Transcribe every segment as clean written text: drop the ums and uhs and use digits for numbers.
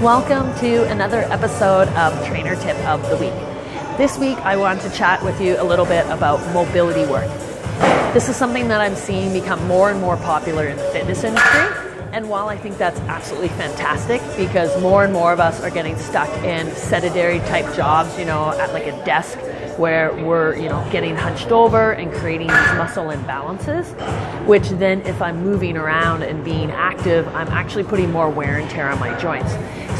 Welcome to another episode of Trainer Tip of the Week. This week I want to chat with you a little bit about mobility work. This is something that I'm seeing become more and more popular in the fitness industry. And while I think that's absolutely fantastic because more and more of us are getting stuck in sedentary type jobs, at like a desk where we're, getting hunched over and creating these muscle imbalances, which then if I'm moving around and being active, I'm actually putting more wear and tear on my joints.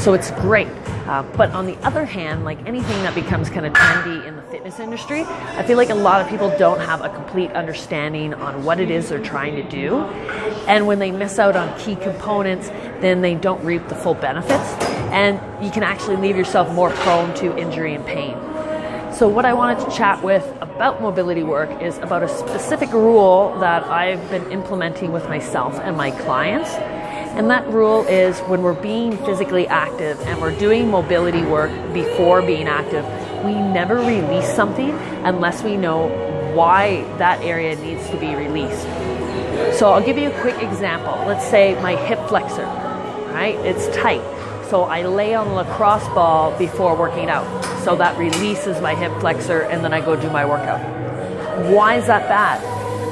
So it's great. But on the other hand, like anything that becomes kind of trendy in the fitness industry, I feel like a lot of people don't have a complete understanding on what it is they're trying to do. And when they miss out on key components, then they don't reap the full benefits. And you can actually leave yourself more prone to injury and pain. So what I wanted to chat with about mobility work is about a specific rule that I've been implementing with myself and my clients. And that rule is when we're being physically active and we're doing mobility work before being active, we never release something unless we know why that area needs to be released. So I'll give you a quick example. Let's say my hip flexor, right? It's tight. So I lay on the lacrosse ball before working out. So that releases my hip flexor and then I go do my workout. Why is that bad?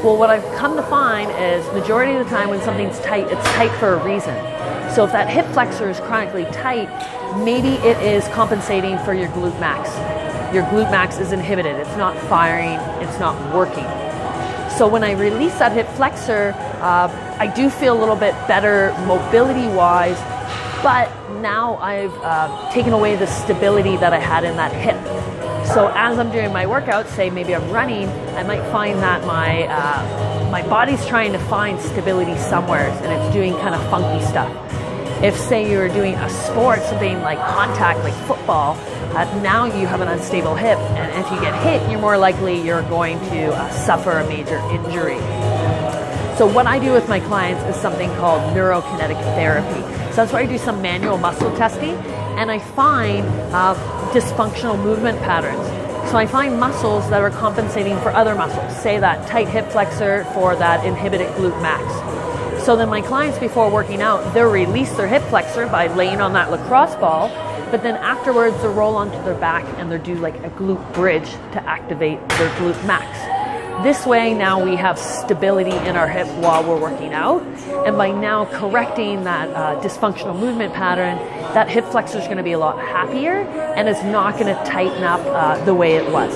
Well, what I've come to find is majority of the time when something's tight, it's tight for a reason. So if that hip flexor is chronically tight, maybe it is compensating for your glute max. Your glute max is inhibited. It's not firing. It's not working. So when I release that hip flexor, I do feel a little bit better mobility-wise, but now I've taken away the stability that I had in that hip. So as I'm doing my workout, say maybe I'm running, I might find that my body's trying to find stability somewhere and it's doing kind of funky stuff. If say you're doing a sport, something like contact, like football, now you have an unstable hip, and if you get hit, you're more likely you're going to suffer a major injury. So what I do with my clients is something called neurokinetic therapy. So that's where I do some manual muscle testing, and I find dysfunctional movement patterns. So I find muscles that are compensating for other muscles, say that tight hip flexor for that inhibited glute max. So then my clients before working out, they'll release their hip flexor by laying on that lacrosse ball, but then afterwards they'll roll onto their back and they'll do like a glute bridge to activate their glute max. This way now we have stability in our hip while we're working out, and by now correcting that dysfunctional movement pattern, that hip flexor is going to be a lot happier and it's not going to tighten up the way it was.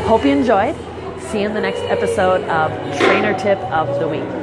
Hope you enjoyed. See you in the next episode of Trainer Tip of the Week.